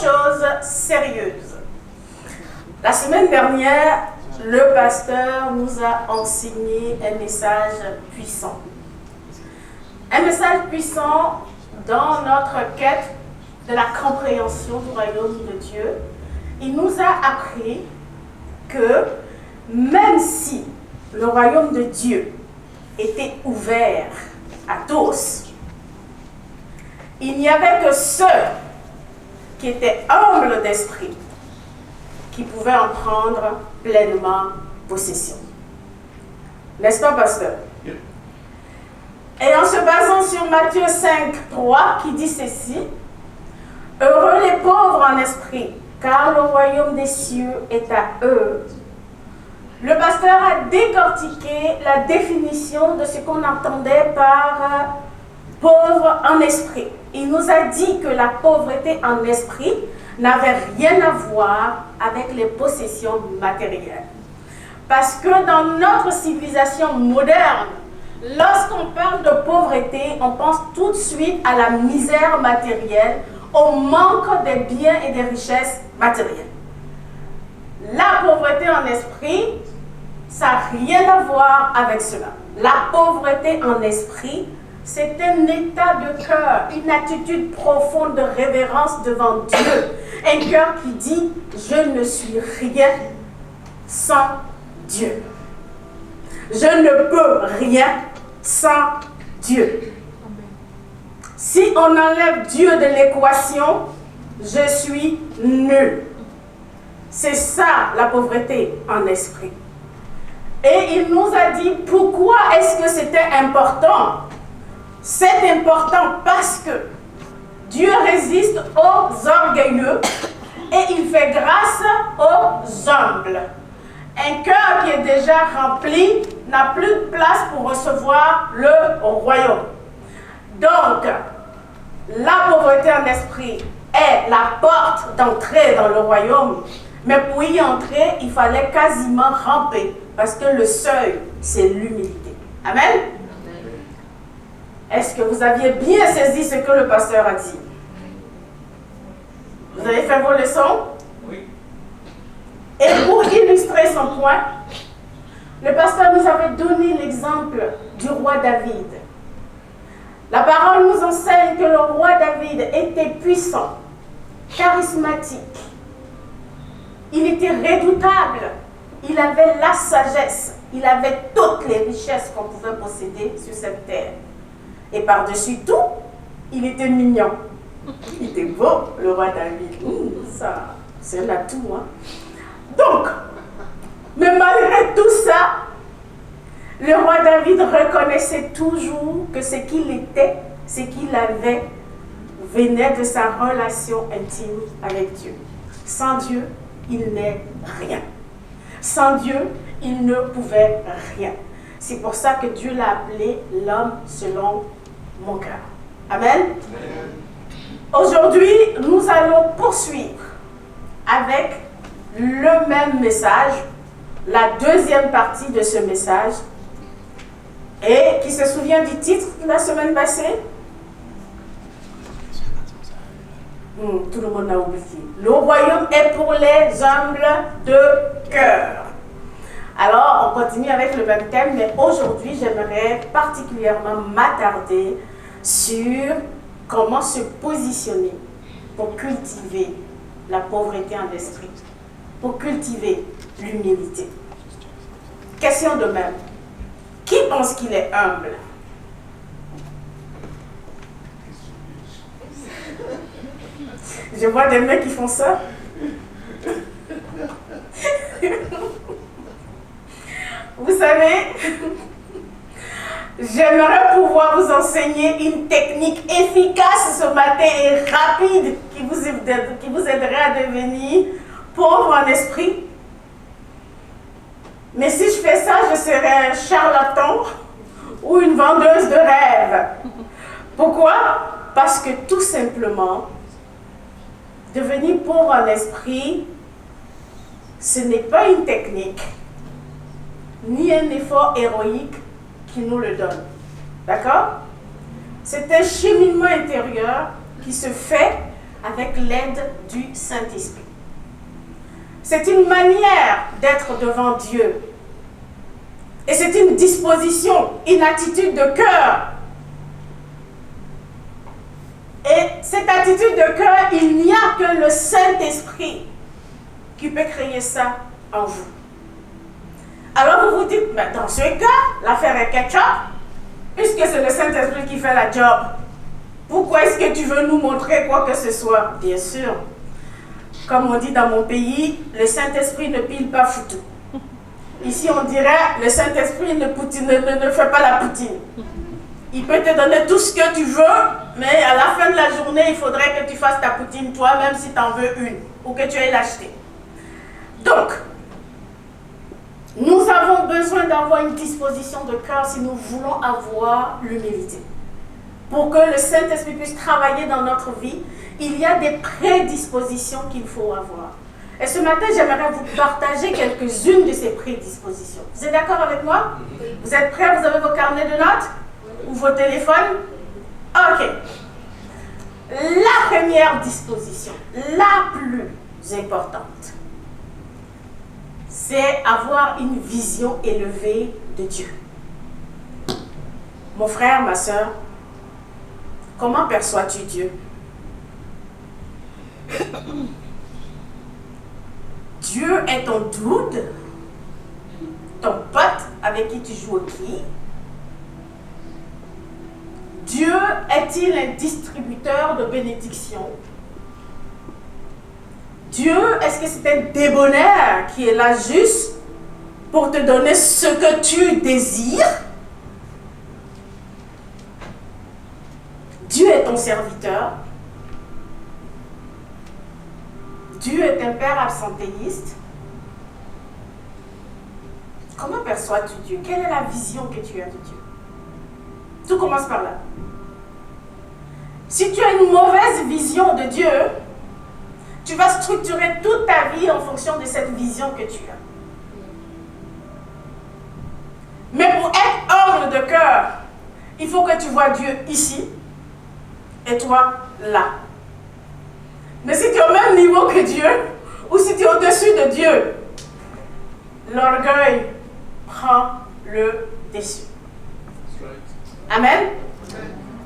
choses sérieuses. La semaine dernière, le pasteur nous a enseigné un message puissant. Un message puissant dans notre quête de la compréhension du royaume de Dieu. Il nous a appris que même si le royaume de Dieu était ouvert à tous, il n'y avait que ceux qui étaient humbles d'esprit qui pouvaient en prendre pleinement possession. N'est-ce pas, pasteur? Et en se basant sur Matthieu 5, 3, qui dit ceci, « Heureux les pauvres en esprit, car le royaume des cieux est à eux. » Le pasteur a décortiqué la définition de ce qu'on entendait par pauvre en esprit. Il nous a dit que la pauvreté en esprit n'avait rien à voir avec les possessions matérielles. Parce que dans notre civilisation moderne, lorsqu'on parle de pauvreté, on pense tout de suite à la misère matérielle, au manque des biens et des richesses matérielles. La pauvreté en esprit, ça n'a rien à voir avec cela. La pauvreté en esprit, c'est un état de cœur, une attitude profonde de révérence devant Dieu. Un cœur qui dit, je ne suis rien sans Dieu. Je ne peux rien sans Dieu. Si on enlève Dieu de l'équation, je suis nul. C'est ça la pauvreté en esprit. Et il nous a dit pourquoi est-ce que c'était important. C'est important parce que Dieu résiste aux orgueilleux et il fait grâce aux humbles. Un cœur qui est déjà rempli n'a plus de place pour recevoir le royaume. Donc, la pauvreté en esprit est la porte d'entrée dans le royaume. Mais pour y entrer, il fallait quasiment ramper parce que le seuil, c'est l'humilité. Amen? Est-ce que vous aviez bien saisi ce que le pasteur a dit? Vous avez fait vos leçons? Oui. Et pour illustrer son point, le pasteur nous avait donné l'exemple du roi David. La parole nous enseigne que le roi David était puissant, charismatique. Il était redoutable. Il avait la sagesse. Il avait toutes les richesses qu'on pouvait posséder sur cette terre. Et par-dessus tout, il était mignon. Il était beau, le roi David. Ça, c'est un atout, hein? Donc, mais malgré tout ça, le roi David reconnaissait toujours que ce qu'il était, ce qu'il avait, venait de sa relation intime avec Dieu. Sans Dieu, il n'est rien. Sans Dieu, il ne pouvait rien. C'est pour ça que Dieu l'a appelé l'homme selon mon cœur. Amen. Aujourd'hui, nous allons poursuivre avec le même message, la deuxième partie de ce message. Et qui se souvient du titre de la semaine passée? Tout le monde a oublié. Le royaume est pour les humbles de cœur. Alors, on continue avec le même thème, mais aujourd'hui, j'aimerais particulièrement m'attarder sur comment se positionner pour cultiver la pauvreté en esprit, pour cultiver l'humilité. Question de même. Qui pense qu'il est humble? Je vois des mecs qui font ça. Vous savez, j'aimerais pouvoir vous enseigner une technique efficace ce matin et rapide qui vous aiderait à devenir pauvre en esprit. Mais si je fais ça, je serais un charlatan ou une vendeuse de rêves. Pourquoi? Parce que tout simplement, devenir pauvre en esprit, ce n'est pas une technique, ni un effort héroïque qui nous le donne. D'accord? C'est un cheminement intérieur qui se fait avec l'aide du Saint-Esprit. C'est une manière d'être devant Dieu. Et c'est une disposition, une attitude de cœur. Et cette attitude de cœur, il n'y a que le Saint-Esprit qui peut créer ça en vous. Alors vous vous dites, mais dans ce cas, l'affaire est ketchup, puisque c'est le Saint-Esprit qui fait la job. Pourquoi est-ce que tu veux nous montrer quoi que ce soit? Bien sûr, comme on dit dans mon pays, le Saint-Esprit ne pile pas foutu. Ici, on dirait, le Saint-Esprit ne fait pas la poutine. Il peut te donner tout ce que tu veux, mais à la fin de la journée, il faudrait que tu fasses ta poutine toi-même si tu en veux une, ou que tu ailles l'acheter. Donc, nous avons besoin d'avoir une disposition de cœur si nous voulons avoir l'humilité. Pour que le Saint-Esprit puisse travailler dans notre vie, il y a des prédispositions qu'il faut avoir. Et ce matin, j'aimerais vous partager quelques-unes de ces prédispositions. Vous êtes d'accord avec moi? Vous êtes prêts? Vous avez vos carnets de notes? Ou vos téléphones? Ok. La première disposition, la plus importante, c'est avoir une vision élevée de Dieu. Mon frère, ma soeur, comment perçois-tu Dieu? Dieu est ton dude, ton pote avec qui tu joues au quilles? Dieu est-il un distributeur de bénédictions? Dieu, est-ce que c'est un débonnaire qui est là juste pour te donner ce que tu désires? Dieu est ton serviteur. Dieu est un père absentéiste. Comment perçois-tu Dieu? Quelle est la vision que tu as de Dieu? Tout commence par là. Si tu as une mauvaise vision de Dieu, tu vas structurer toute ta vie en fonction de cette vision que tu as. Mais pour être humble de cœur, il faut que tu vois Dieu ici et toi là. Mais si tu es au même niveau que Dieu, ou si tu es au-dessus de Dieu, l'orgueil prend le dessus. Amen.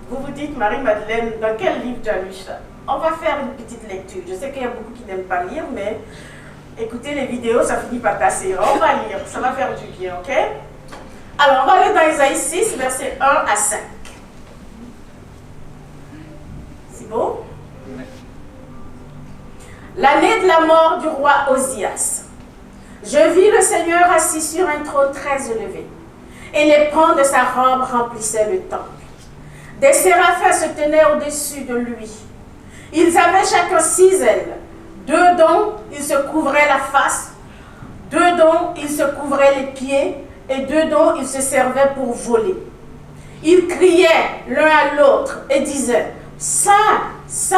Vous vous dites, Marie-Madeleine, dans quel livre tu as lu ça? On va faire une petite lecture. Je sais qu'il y a beaucoup qui n'aiment pas lire, mais écouter les vidéos, ça finit par tasser. On va lire, ça va faire du bien, ok? Alors, on va aller dans Isaïe 6, versets 1 à 5. C'est beau? L'année de la mort du roi Osias, je vis le Seigneur assis sur un trône très élevé, et les pans de sa robe remplissaient le temple. Des séraphins se tenaient au-dessus de lui. Ils avaient chacun 6 ailes. 2 dont ils se couvraient la face, 2 dont ils se couvraient les pieds, et 2 dont ils se servaient pour voler. Ils criaient l'un à l'autre et disaient, « Saint, Saint,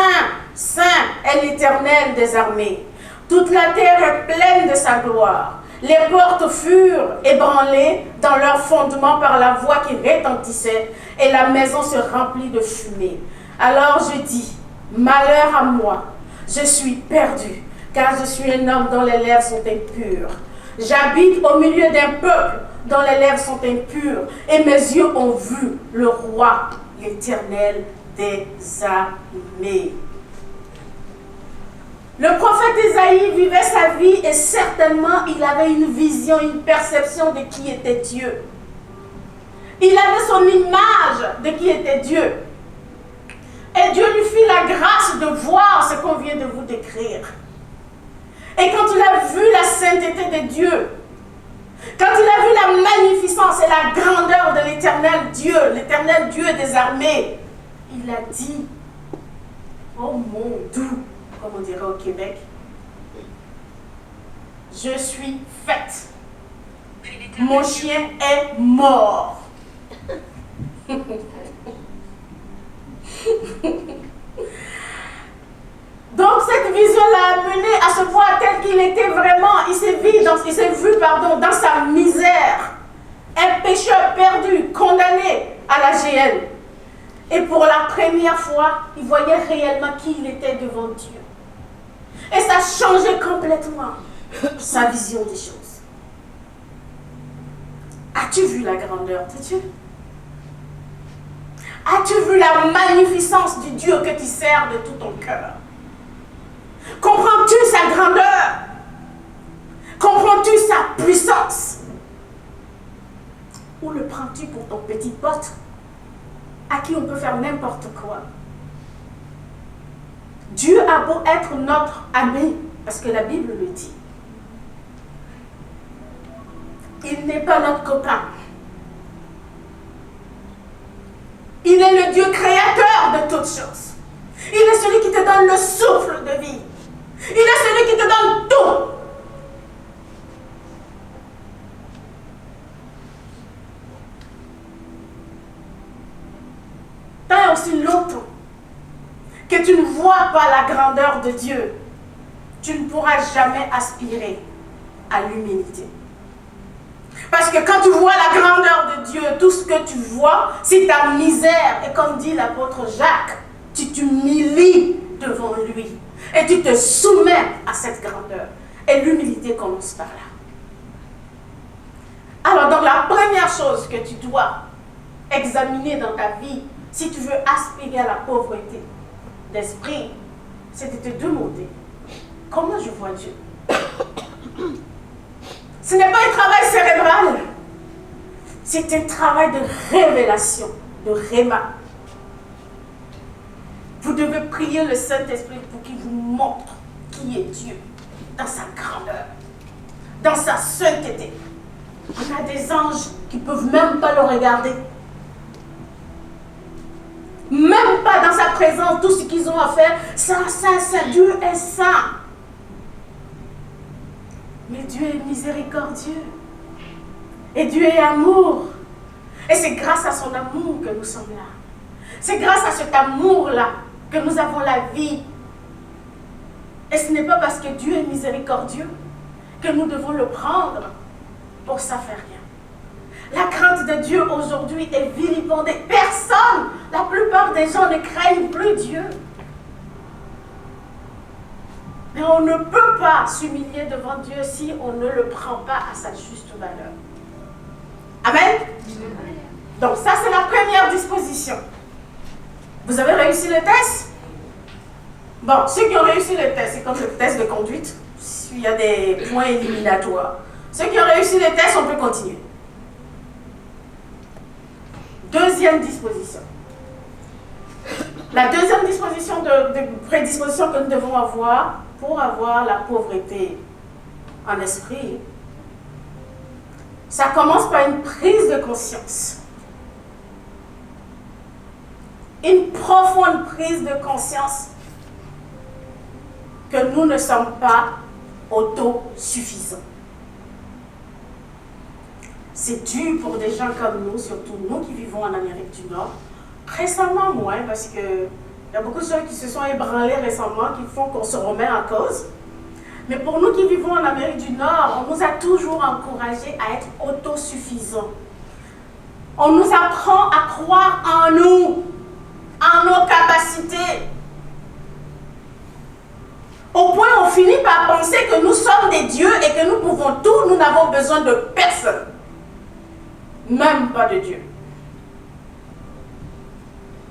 Saint est l'Éternel des armées. Toute la terre est pleine de sa gloire. Les portes furent ébranlées dans leur fondement par la voix qui retentissait, et la maison se remplit de fumée. Alors je dis, malheur à moi, je suis perdu, car je suis un homme dont les lèvres sont impures. J'habite au milieu d'un peuple dont les lèvres sont impures, et mes yeux ont vu le roi, l'Éternel des armées. Le prophète Isaïe vivait sa vie et certainement il avait une vision, une perception de qui était Dieu. Il avait son image de qui était Dieu. Et Dieu lui fit la grâce de voir ce qu'on vient de vous décrire. Et quand il a vu la sainteté de Dieu, quand il a vu la magnificence et la grandeur de l'éternel Dieu des armées, il a dit, oh mon doux, comme on dirait au Québec, je suis faite. Mon chien est mort. Donc cette vision l'a amené à se voir tel qu'il était vraiment. Il s'est vu dans sa misère. Un pécheur perdu, condamné à la géhenne. Et pour la première fois, il voyait réellement qui il était devant Dieu. Et ça changeait complètement sa vision des choses. As-tu vu la grandeur de Dieu? As-tu vu la magnificence du Dieu que tu sers de tout ton cœur? Comprends-tu sa grandeur? Comprends-tu sa puissance? Ou le prends-tu pour ton petit pote à qui on peut faire n'importe quoi? Dieu a beau être notre ami, parce que la Bible le dit. Il n'est pas notre copain. Il est le Dieu créateur de toutes choses. Il est celui qui te donne le souffle de vie. Il est celui qui te donne tout. Tant et aussi longtemps que tu ne vois pas la grandeur de Dieu, tu ne pourras jamais aspirer à l'humilité. Parce que quand tu vois la grandeur de Dieu, tout ce que tu vois, c'est ta misère. Et comme dit l'apôtre Jacques, tu t'humilies devant lui. Et tu te soumets à cette grandeur. Et l'humilité commence par là. Alors, donc la première chose que tu dois examiner dans ta vie, si tu veux aspirer à la pauvreté d'esprit, c'est de te demander comment je vois Dieu. Ce n'est pas un travail cérébral, c'est un travail de révélation, de réma. Vous devez prier le Saint-Esprit pour qu'il vous montre qui est Dieu dans sa grandeur, dans sa sainteté. On a des anges qui ne peuvent même pas le regarder. Même pas dans sa présence, tout ce qu'ils ont à faire, ça, Dieu est saint. Mais Dieu est miséricordieux. Et Dieu est amour. Et c'est grâce à son amour que nous sommes là. C'est grâce à cet amour-là que nous avons la vie. Et ce n'est pas parce que Dieu est miséricordieux que nous devons le prendre pour ça faire rien. La crainte de Dieu aujourd'hui est vilipendée. Personne, la plupart des gens ne craignent plus Dieu. Mais on ne peut pas s'humilier devant Dieu si on ne le prend pas à sa juste valeur. Amen? Donc ça, c'est la première disposition. Vous avez réussi le test? Bon, ceux qui ont réussi le test, c'est comme le test de conduite. Il y a des points éliminatoires. Ceux qui ont réussi le test, on peut continuer. Deuxième disposition. La deuxième disposition de prédisposition que nous devons avoir pour avoir la pauvreté en esprit, ça commence par une prise de conscience. Une profonde prise de conscience que nous ne sommes pas autosuffisants. C'est dur pour des gens comme nous, surtout nous qui vivons en Amérique du Nord. Récemment moins, parce qu'il y a beaucoup de gens qui se sont ébranlés récemment, qui font qu'on se remet en cause. Mais pour nous qui vivons en Amérique du Nord, on nous a toujours encouragés à être autosuffisants. On nous apprend à croire en nous, en nos capacités. Au point où on finit par penser que nous sommes des dieux et que nous pouvons tout, nous n'avons besoin de personne. Même pas de Dieu.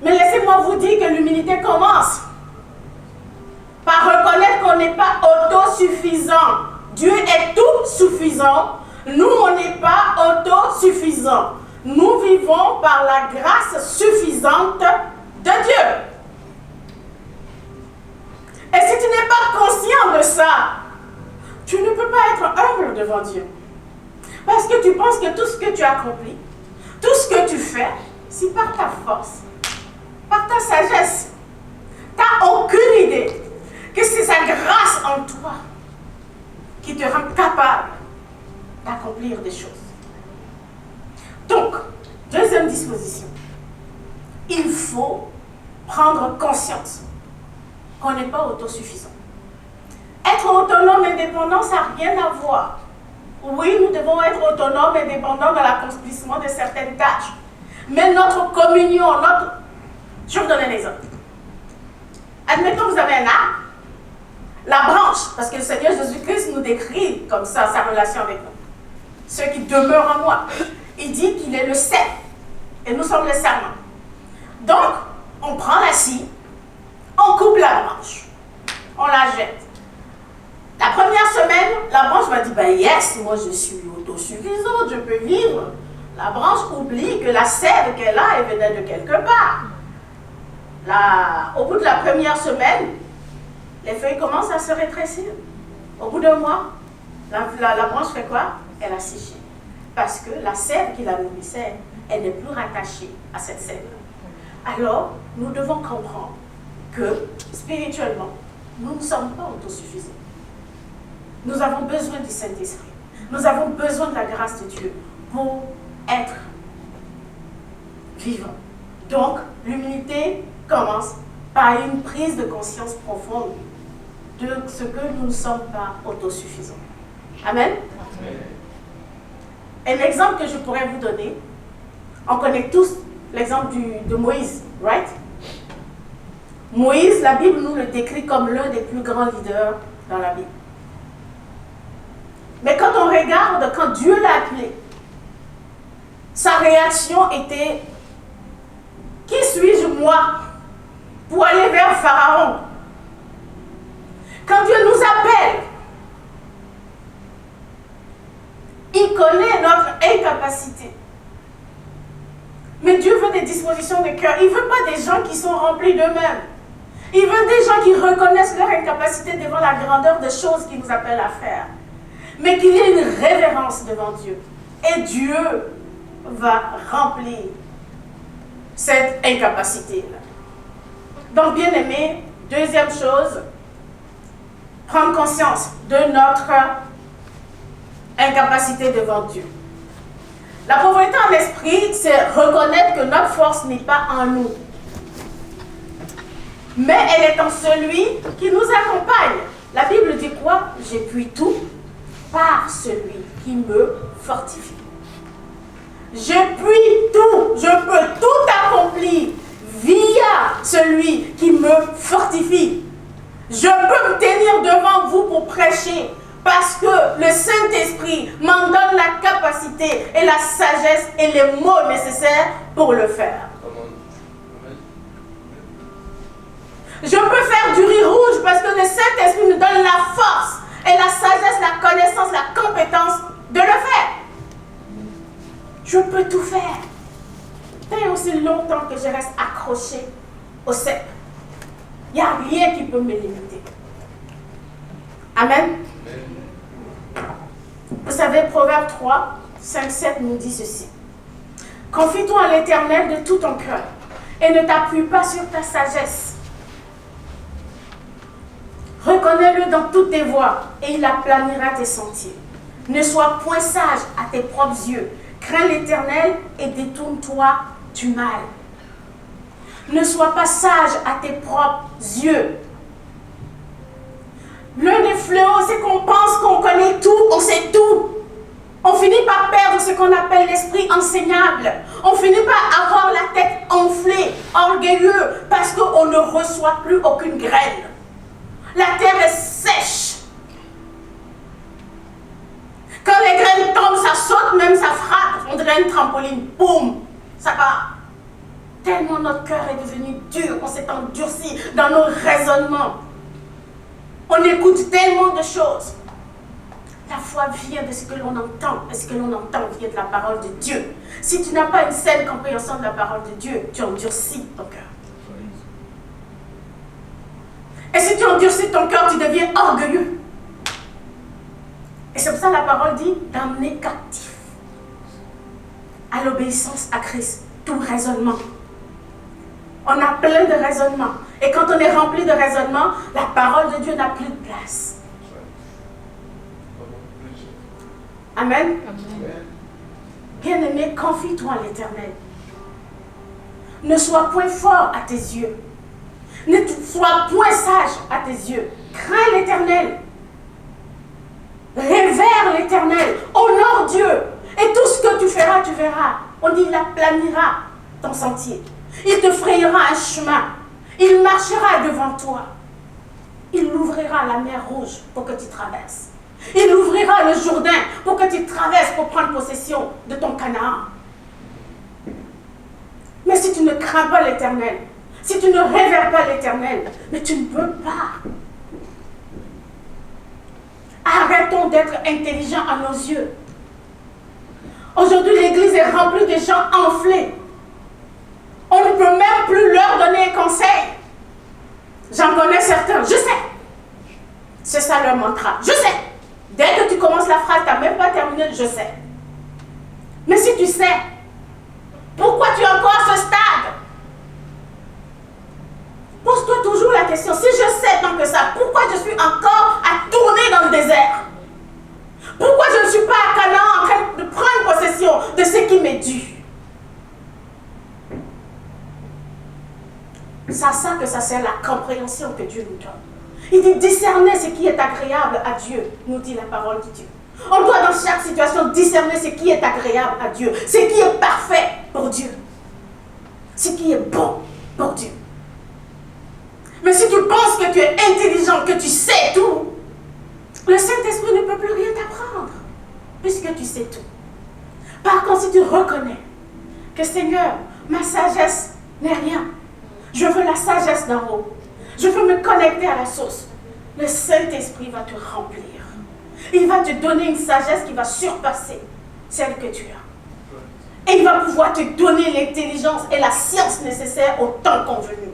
Mais laissez-moi vous dire que l'humilité commence par reconnaître qu'on n'est pas autosuffisant. Dieu est tout suffisant. Nous, on n'est pas autosuffisant. Nous vivons par la grâce suffisante de Dieu. Et si tu n'es pas conscient de ça, tu ne peux pas être humble devant Dieu. Parce que tu penses que tout ce que tu accomplis, tout ce que tu fais, c'est par ta force, par ta sagesse. Tu n'as aucune idée que c'est sa grâce en toi qui te rend capable d'accomplir des choses. Donc, deuxième disposition, il faut prendre conscience qu'on n'est pas autosuffisant. Être autonome et indépendant, ça n'a rien à voir. Oui, nous devons être autonomes et dépendants dans l'accomplissement de certaines tâches. Mais notre communion, Je vais vous donner un exemple. Admettons que vous avez un arbre, la branche, parce que le Seigneur Jésus-Christ nous décrit comme ça sa relation avec nous. Ceux qui demeurent en moi. Il dit qu'il est le cep, et nous sommes le serment. Donc, on prend la scie, on coupe la branche, on la jette. La première semaine, la branche va dire, ben yes, moi je suis autosuffisante, je peux vivre. La branche oublie que la sève qu'elle a, elle venait de quelque part. Au bout de la première semaine, les feuilles commencent à se rétrécir. Au bout d'un mois, la branche fait quoi? Elle a séché. Parce que la sève qui la nourrissait, elle n'est plus rattachée à cette sève. Alors, nous devons comprendre que, spirituellement, nous ne sommes pas autosuffisants. Nous avons besoin du Saint-Esprit. Nous avons besoin de la grâce de Dieu pour être vivants. Donc, l'humilité commence par une prise de conscience profonde de ce que nous ne sommes pas autosuffisants. Amen. Amen. Un exemple que je pourrais vous donner, on connaît tous l'exemple de Moïse, right? Moïse, la Bible nous le décrit comme l'un des plus grands leaders dans la Bible. Mais quand on regarde, quand Dieu l'a appelé, sa réaction était « Qui suis-je moi pour aller vers Pharaon ?» Quand Dieu nous appelle, il connaît notre incapacité. Mais Dieu veut des dispositions de cœur. Il ne veut pas des gens qui sont remplis d'eux-mêmes. Il veut des gens qui reconnaissent leur incapacité devant la grandeur des choses qu'il nous appelle à faire. Mais qu'il y ait une révérence devant Dieu. Et Dieu va remplir cette incapacité-là. Donc, bien aimé, deuxième chose, prendre conscience de notre incapacité devant Dieu. La pauvreté en esprit, c'est reconnaître que notre force n'est pas en nous, mais elle est en celui qui nous accompagne. La Bible dit quoi? Je puis tout par celui qui me fortifie. Je puis tout, je peux tout accomplir via celui qui me fortifie. Je peux me tenir devant vous pour prêcher parce que le Saint-Esprit m'en donne la capacité et la sagesse et les mots nécessaires pour le faire. Je peux faire du riz rouge parce que le Saint-Esprit me donne la force et la sagesse, la connaissance, la compétence de le faire. Je peux tout faire. Tant aussi longtemps que je reste accroché au cep, il n'y a rien qui peut me limiter. Amen. Vous savez, Proverbe 3, 5, 7 nous dit ceci. Confie-toi en l'Éternel de tout ton cœur et ne t'appuie pas sur ta sagesse. Reconnais-le dans toutes tes voies et il aplanira tes sentiers. Ne sois point sage à tes propres yeux. Crains l'Éternel et détourne-toi du mal. Ne sois pas sage à tes propres yeux. L'un des fléaux, c'est qu'on pense qu'on connaît tout, on sait tout. On finit par perdre ce qu'on appelle l'esprit enseignable. On finit par avoir la tête enflée, orgueilleux, parce qu'on ne reçoit plus aucune graine. La terre est sèche. Quand les graines tombent, ça saute, même ça frappe. On dirait une trampoline. Boum, ça part. Tellement notre cœur est devenu dur, on s'est endurci dans nos raisonnements. On écoute tellement de choses. La foi vient de ce que l'on entend, et ce que l'on entend vient de la parole de Dieu. Si tu n'as pas une saine compréhension de la parole de Dieu, tu endurcis ton cœur. Et si tu endurcis ton cœur, tu deviens orgueilleux. Et c'est pour ça que la parole dit d'amener captif à l'obéissance à Christ tout raisonnement. On a plein de raisonnements. Et quand on est rempli de raisonnements, la parole de Dieu n'a plus de place. Amen. Bien-aimé, confie-toi en l'Éternel. Ne sois point fort à tes yeux. Ne sois point sage à tes yeux. Crains l'Éternel. Révère l'Éternel. Honore Dieu. Et tout ce que tu feras, tu verras. On dit, il aplanira ton sentier. Il te frayera un chemin. Il marchera devant toi. Il ouvrira la mer Rouge pour que tu traverses. Il ouvrira le Jourdain pour que tu traverses pour prendre possession de ton Canaan. Mais si tu ne crains pas l'Éternel, si tu ne révères pas l'Éternel, mais tu ne peux pas. Arrêtons d'être intelligents à nos yeux. Aujourd'hui, l'Église est remplie de gens enflés. On ne peut même plus leur donner un conseil. J'en connais certains, je sais. C'est ça leur mantra, je sais. Dès que tu commences la phrase, tu n'as même pas terminé, je sais. Mais si tu sais, pourquoi tu es encore à ce stade? Pose-toi toujours la question, si je sais tant que ça, pourquoi je suis encore à tourner dans le désert? Pourquoi je ne suis pas à Canaan en train de prendre possession de ce qui m'est dû? C'est à ça que ça sert la compréhension que Dieu nous donne. Il dit discerner ce qui est agréable à Dieu, nous dit la parole de Dieu. On doit dans chaque situation discerner ce qui est agréable à Dieu, ce qui est parfait pour Dieu, ce qui est bon pour Dieu. Mais si tu penses que tu es intelligent, que tu sais tout, le Saint-Esprit ne peut plus rien t'apprendre, puisque tu sais tout. Par contre, si tu reconnais que Seigneur, ma sagesse n'est rien, je veux la sagesse d'en haut, je veux me connecter à la source, le Saint-Esprit va te remplir. Il va te donner une sagesse qui va surpasser celle que tu as. Et il va pouvoir te donner l'intelligence et la science nécessaires au temps convenu.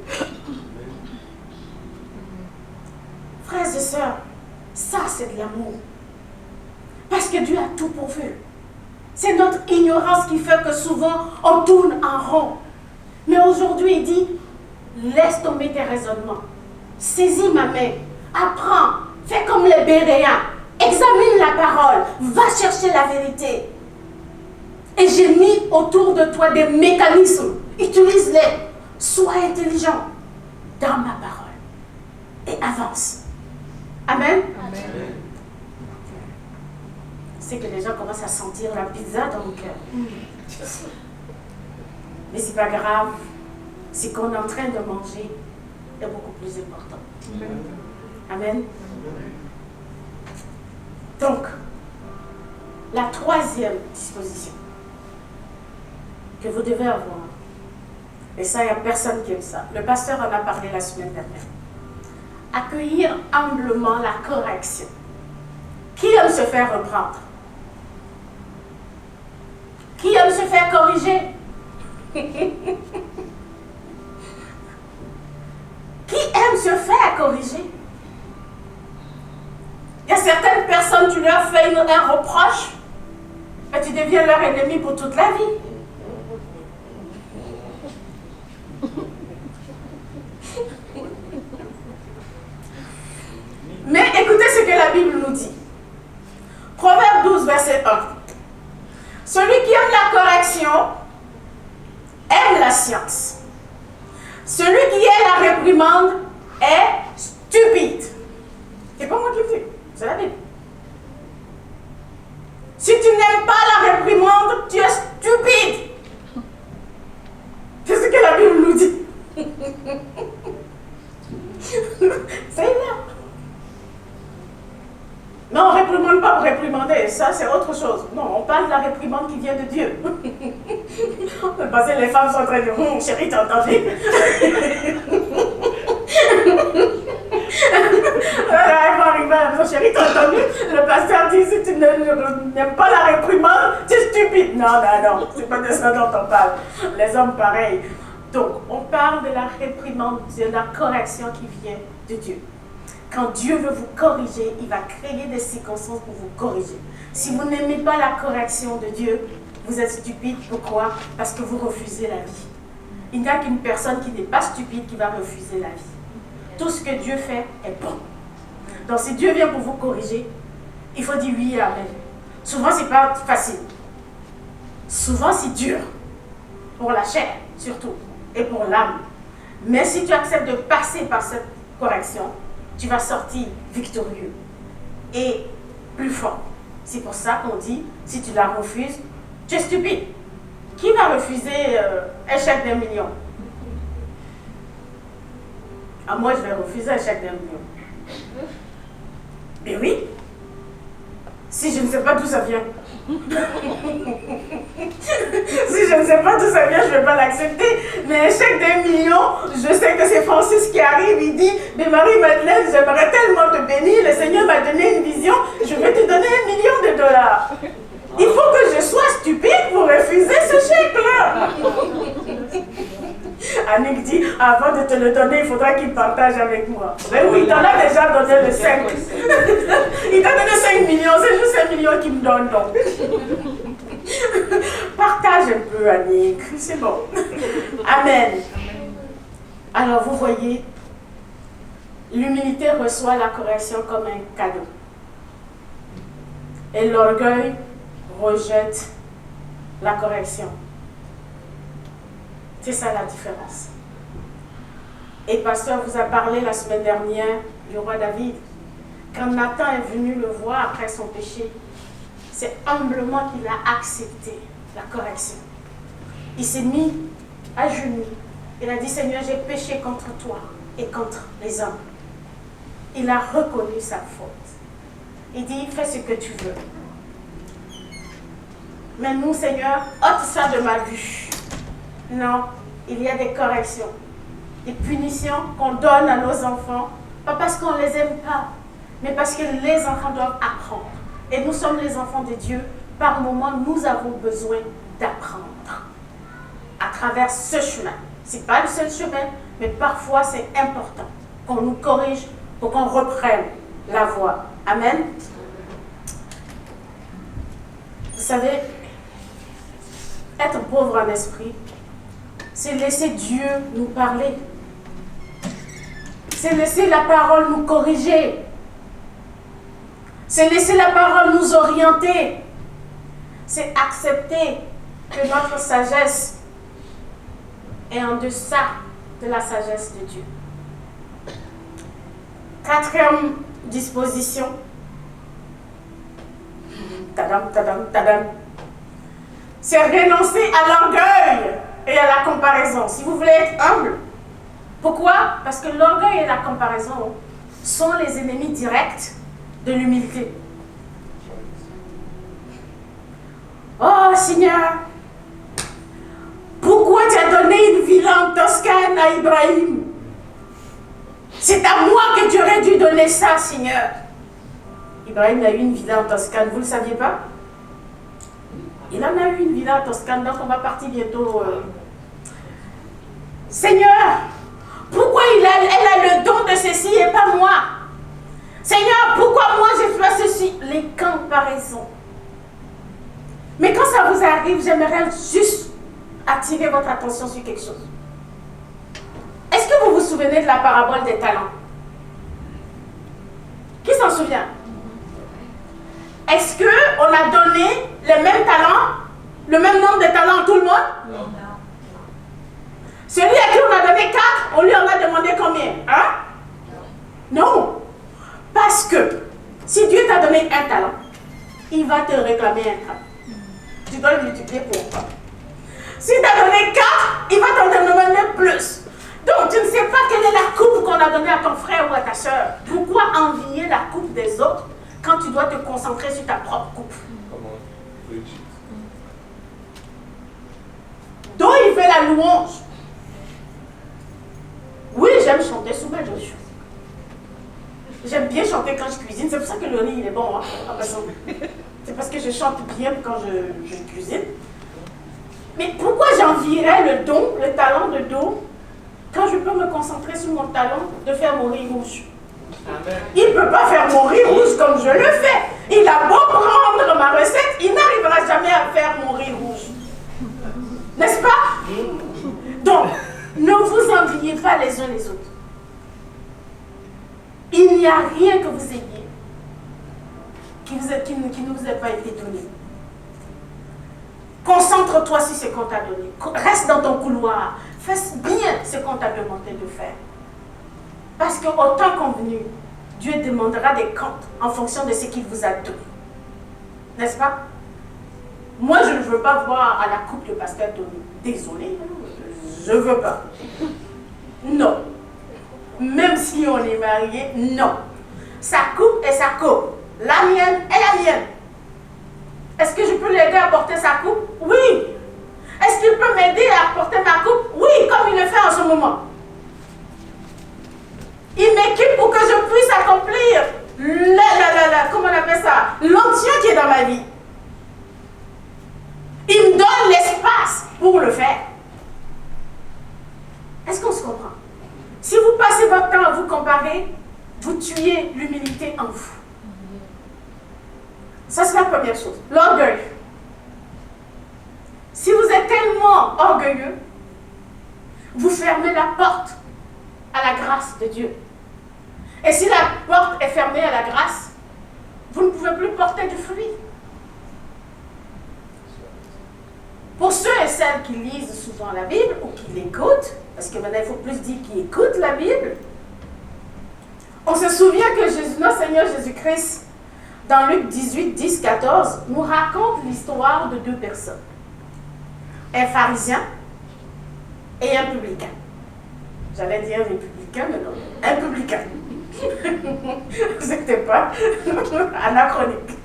Frères et sœurs, ça c'est de l'amour. Parce que Dieu a tout pourvu. C'est notre ignorance qui fait que souvent on tourne en rond. Mais aujourd'hui il dit, laisse tomber tes raisonnements. Saisis ma main. Apprends. Fais comme les Béréens. Examine la parole. Va chercher la vérité. Et j'ai mis autour de toi des mécanismes. Utilise-les. Sois intelligent dans ma parole. Et avance. Amen. Amen. C'est que les gens commencent à sentir la pizza dans le cœur. Mais c'est pas grave. Ce qu'on est en train de manger est beaucoup plus important. Amen. Donc, la troisième disposition que vous devez avoir, et ça, il n'y a personne qui aime ça. Le pasteur en a parlé la semaine dernière. Accueillir humblement la correction. Qui aime se faire reprendre? Qui aime se faire corriger? Qui aime se faire corriger? Il y a certaines personnes, tu leur fais un reproche et tu deviens leur ennemi pour toute la vie. Mais écoutez ce que la Bible nous dit. Proverbe 12, verset 1. Celui qui aime la correction aime la science. Celui qui aime la réprimande est stupide. C'est pas moi qui le dis, c'est la Bible. Si tu n'aimes pas la réprimande, tu es stupide. C'est ce que la Bible nous dit. C'est là. Mais on ne réprimande pas pour réprimander, ça c'est autre chose. Non, on parle de la réprimande qui vient de Dieu. Parce que les femmes sont en train de dire, chérie, t'as entendu? Elle va arriver à la maison, chérie, t'as entendu? Le pasteur dit, si tu n'aimes pas la réprimande, tu es stupide. Non, c'est pas de ça dont on parle. Les hommes pareils. Donc, on parle de la réprimande, de la correction qui vient de Dieu. Quand Dieu veut vous corriger, il va créer des circonstances pour vous corriger. Si vous n'aimez pas la correction de Dieu, vous êtes stupide. Pourquoi? Parce que vous refusez la vie. Il n'y a qu'une personne qui n'est pas stupide qui va refuser la vie. Tout ce que Dieu fait est bon. Donc si Dieu vient pour vous corriger, il faut dire oui et amen. Souvent, ce n'est pas facile. Souvent, c'est dur. Pour la chair, surtout. Et pour l'âme. Mais si tu acceptes de passer par cette correction, tu vas sortir victorieux et plus fort. C'est pour ça qu'on dit, si tu la refuses, tu es stupide. Qui va refuser un chèque d'1 million? Ah, moi, je vais refuser un chèque d'1 million. Mais oui. Si je ne sais pas d'où ça vient. Si je ne sais pas d'où ça vient, je ne vais pas l'accepter. Mais un chèque d'1 million, je sais que c'est Francis qui arrive, il dit, mais Marie-Madeleine, j'aimerais tellement te bénir, le Seigneur m'a donné une vision, je vais te donner $1 million. Il faut que je sois stupide pour refuser ce chèque-là. Annick dit, avant de te le donner, il faudra qu'il partage avec moi. Mais oui, il t'en a déjà donné le 5. Il t'a donné 5 millions, c'est juste 5 millions qu'il me donne donc. Partage un peu, Annick, c'est bon. Amen. Alors, vous voyez, l'humilité reçoit la correction comme un cadeau. Et l'orgueil rejette la correction. C'est ça la différence. Et pasteur vous a parlé la semaine dernière du roi David. Quand Nathan est venu le voir après son péché, c'est humblement qu'il a accepté la correction. Il s'est mis à genoux. Il a dit, Seigneur, j'ai péché contre toi et contre les hommes. Il a reconnu sa faute. Il dit, fais ce que tu veux. Mais nous, Seigneur, ôte ça de ma vue. Non, il y a des corrections, des punitions qu'on donne à nos enfants, pas parce qu'on ne les aime pas, mais parce que les enfants doivent apprendre. Et nous sommes les enfants de Dieu. Par moments, nous avons besoin d'apprendre à travers ce chemin. Ce n'est pas le seul chemin, mais parfois c'est important qu'on nous corrige pour qu'on reprenne la voie. Amen. Vous savez, être pauvre en esprit, c'est laisser Dieu nous parler. C'est laisser la parole nous corriger. C'est laisser la parole nous orienter. C'est accepter que notre sagesse est en deçà de la sagesse de Dieu. 4e disposition. Tadam, tadam, tadam. C'est renoncer à l'orgueil et à la comparaison. Si vous voulez être humble, pourquoi? Parce que l'orgueil et la comparaison sont les ennemis directs de l'humilité. Oh Seigneur, pourquoi tu as donné une villa en Toscane à Ibrahim? C'est à moi que tu aurais dû donner ça, Seigneur. Ibrahim a eu une villa en Toscane, vous ne le saviez pas? Il en a eu une villa en Toscane, donc on va partir bientôt. Seigneur, pourquoi elle a le don de ceci et pas moi? Seigneur, pourquoi moi j'ai fait ceci? Les comparaisons. Mais quand ça vous arrive, j'aimerais juste attirer votre attention sur quelque chose. Est-ce que vous vous souvenez de la parabole des talents? Qui s'en souvient? Est-ce qu'on a donné les mêmes talents, le même nombre de talents à tout le monde? Non. Celui à qui on a donné 4, on lui en a demandé combien? Hein? Non. Parce que si Dieu t'a donné un talent, il va te réclamer un talent. Tu dois le multiplier pour 3. Si tu as donné 4, il va t'en demander plus. Donc, tu ne sais pas quelle est la coupe qu'on a donnée à ton frère ou à ta soeur. Pourquoi envier la coupe des autres quand tu dois te concentrer sur ta propre coupe? Donc, il fait la louange. Oui, j'aime chanter sous ma joie. J'aime bien chanter quand je cuisine. C'est pour ça que le riz, il est bon. Hein, c'est parce que je chante bien quand je cuisine. Mais pourquoi j'envierais le don, le talent de dos, quand je peux me concentrer sur mon talent de faire mon riz rouge? Amen. Il ne peut pas faire mon riz rouge comme je le fais. Il a beau prendre ma recette, il n'arrivera jamais à faire mon riz rouge. N'est-ce pas? Donc, ne vous enviez pas les uns les autres. Il n'y a rien que vous ayez qui ne vous ait pas été donné. Concentre-toi sur ce qu'on t'a donné. Reste dans ton couloir. Fais bien ce qu'on t'a demandé de faire. Parce qu'au temps convenu, Dieu demandera des comptes en fonction de ce qu'il vous a donné. N'est-ce pas? Moi, je ne veux pas voir à la coupe de pasteur Tony. Désolé, je ne veux pas. Non. même si on est marié, non. Sa coupe est sa coupe. La mienne est la mienne. Est-ce que je peux l'aider à porter sa coupe? Oui. Est-ce qu'il peut m'aider à porter ma coupe? Oui, comme il le fait en ce moment. Il m'équipe pour que je puisse accomplir comment on appelle ça? L'onction qui est dans ma vie. Il me donne l'espace pour le faire. Est-ce qu'on se comprend? Si vous passez votre temps à vous comparer, vous tuez l'humilité en vous. Ça, c'est la première chose. L'orgueil. Si vous êtes tellement orgueilleux, vous fermez la porte à la grâce de Dieu. Et si la porte est fermée à la grâce, vous ne pouvez plus porter du fruit. Pour ceux et celles qui lisent souvent la Bible ou qui l'écoutent, parce que maintenant il faut plus dire qui écoutent la Bible, on se souvient que notre Seigneur Jésus-Christ, dans Luc 18, 10, 14, nous raconte l'histoire de deux personnes. Un pharisien et un publicain. J'allais dire républicain, mais non, un publicain. C'était pas anachronique.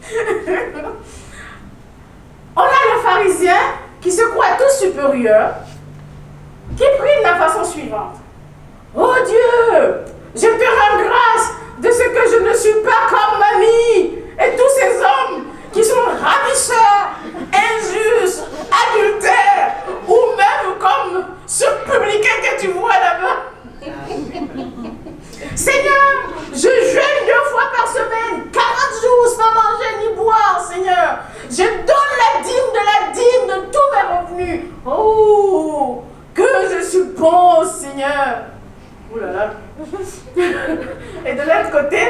On a le pharisien qui se croit tout supérieur, qui prie de la façon suivante. Oh Dieu, je te rends grâce de ce que je ne suis pas comme mamie et tous ces hommes qui sont ravisseurs, injustes, adultères, ou même comme ce publicain que tu vois là-bas. Seigneur, je jeûne 2 fois par semaine, 40 jours sans manger ni boire, Seigneur. Je donne la dîme de tous mes revenus. Oh, que je suis bon, Seigneur. Ouh là là. Et de l'autre côté,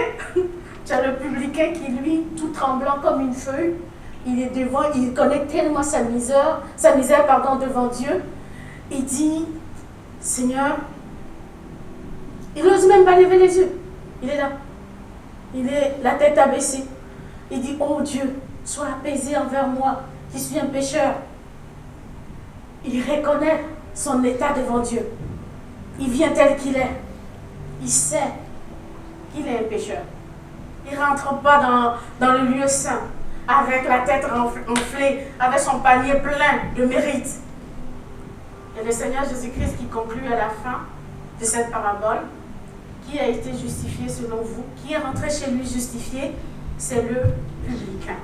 tu as le publicain qui, lui, tout tremblant comme une feuille, il est devant, il connaît tellement sa misère devant Dieu. Il dit, Seigneur, il n'ose même pas lever les yeux. Il est là. Il est la tête abaissée. Il dit, oh Dieu, sois apaisé envers moi, qui suis un pécheur. Il reconnaît son état devant Dieu. Il vient tel qu'il est. Il sait qu'il est un pécheur. Il ne rentre pas dans le lieu saint avec la tête enflée, avec son panier plein de mérite. Et le Seigneur Jésus-Christ qui conclut à la fin de cette parabole, qui a été justifié selon vous, qui est rentré chez lui justifié, c'est le publicain.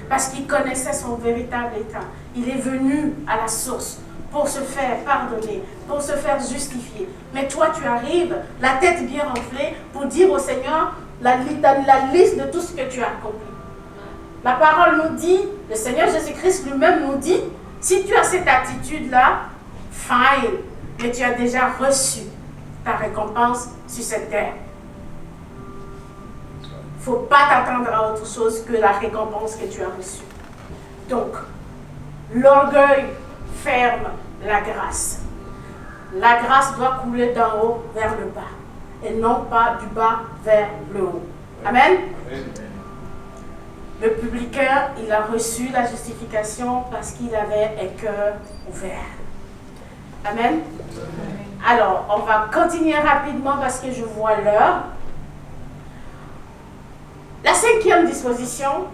Parce qu'il connaissait son véritable état. Il est venu à la source pour se faire pardonner, pour se faire justifier. Mais toi, tu arrives, la tête bien enflée, pour dire au Seigneur la liste de tout ce que tu as accompli. La parole nous dit, le Seigneur Jésus-Christ lui-même nous dit, si tu as cette attitude-là, fine, mais tu as déjà reçu ta récompense sur cette terre. Il ne faut pas t'attendre à autre chose que la récompense que tu as reçue. Donc, l'orgueil ferme la grâce. La grâce doit couler d'en haut vers le bas et non pas du bas vers le haut. Amen. Amen. Le publicain, il a reçu la justification parce qu'il avait un cœur ouvert. Amen. Alors, on va continuer rapidement parce que je vois l'heure. La 5e disposition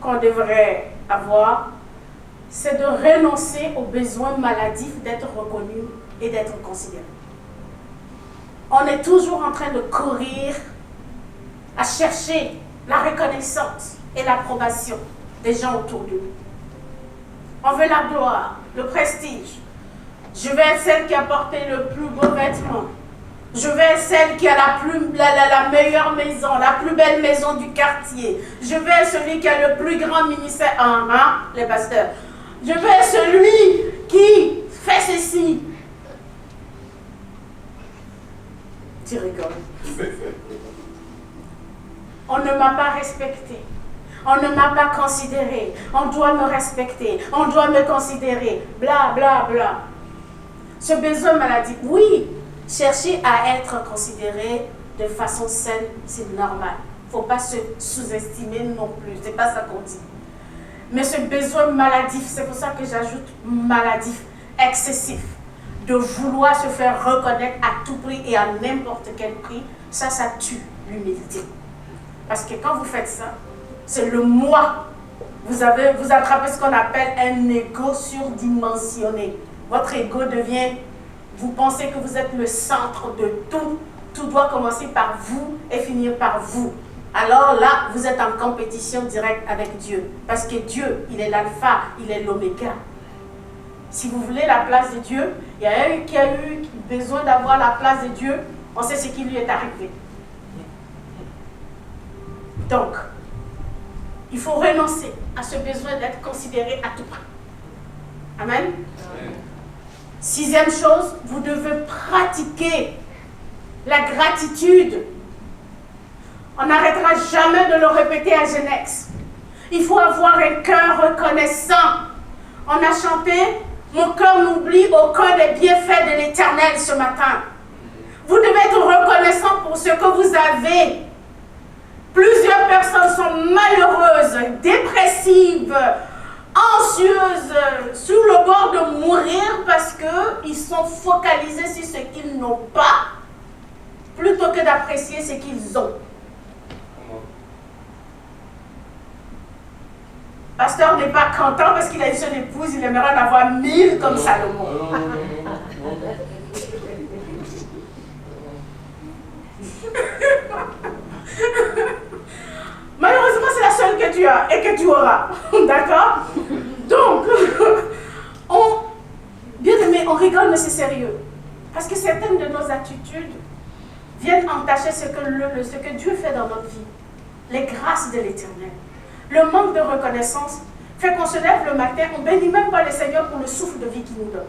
qu'on devrait avoir, c'est de renoncer au besoin maladif d'être reconnu et d'être considéré. On est toujours en train de courir à chercher la reconnaissance et l'approbation des gens autour de nous. On veut la gloire, le prestige. Je vais être celle qui a porté le plus beau vêtement. Je vais être celle qui a la meilleure maison, la plus belle maison du quartier. Je vais être celui qui a le plus grand ministère. Les pasteurs. Je vais être celui qui fait ceci. Tu rigoles. On ne m'a pas respecté. On ne m'a pas considéré. On doit me respecter. On doit me considérer. Bla, bla, bla. Ce besoin maladif, oui, chercher à être considéré de façon saine, c'est normal. Il ne faut pas se sous-estimer non plus. Ce n'est pas ça qu'on dit. Mais ce besoin maladif, c'est pour ça que j'ajoute maladif, excessif, de vouloir se faire reconnaître à tout prix et à n'importe quel prix, ça tue l'humilité. Parce que quand vous faites ça, c'est le moi. Vous attrapez ce qu'on appelle un ego surdimensionné. Votre ego devient, vous pensez que vous êtes le centre de tout. Tout doit commencer par vous et finir par vous. Alors là, vous êtes en compétition directe avec Dieu. Parce que Dieu, il est l'alpha, il est l'oméga. Si vous voulez la place de Dieu, il y a un qui a eu besoin d'avoir la place de Dieu, on sait ce qui lui est arrivé. Donc, il faut renoncer à ce besoin d'être considéré à tout prix. Amen. Amen. 6e chose, vous devez pratiquer la gratitude. On n'arrêtera jamais de le répéter à Genex. Il faut avoir un cœur reconnaissant. On a chanté « Mon cœur n'oublie aucun des bienfaits de l'Éternel » ce matin. Vous devez être reconnaissant pour ce que vous avez. Plusieurs personnes sont malheureuses, dépressives, anxieuses, sur le bord de mourir parce qu'ils sont focalisés sur ce qu'ils n'ont pas, plutôt que d'apprécier ce qu'ils ont. Pasteur n'est pas content parce qu'il a une seule épouse, il aimerait en avoir 1000 comme Salomon. Malheureusement, c'est la seule que tu as et que tu auras. D'accord? Donc, bien aimé, on rigole, mais c'est sérieux. Parce que certaines de nos attitudes viennent entacher ce que Dieu fait dans notre vie. Les grâces de l'Éternel. Le manque de reconnaissance fait qu'on se lève le matin, on ne bénit même pas le Seigneur pour le souffle de vie qu'il nous donne.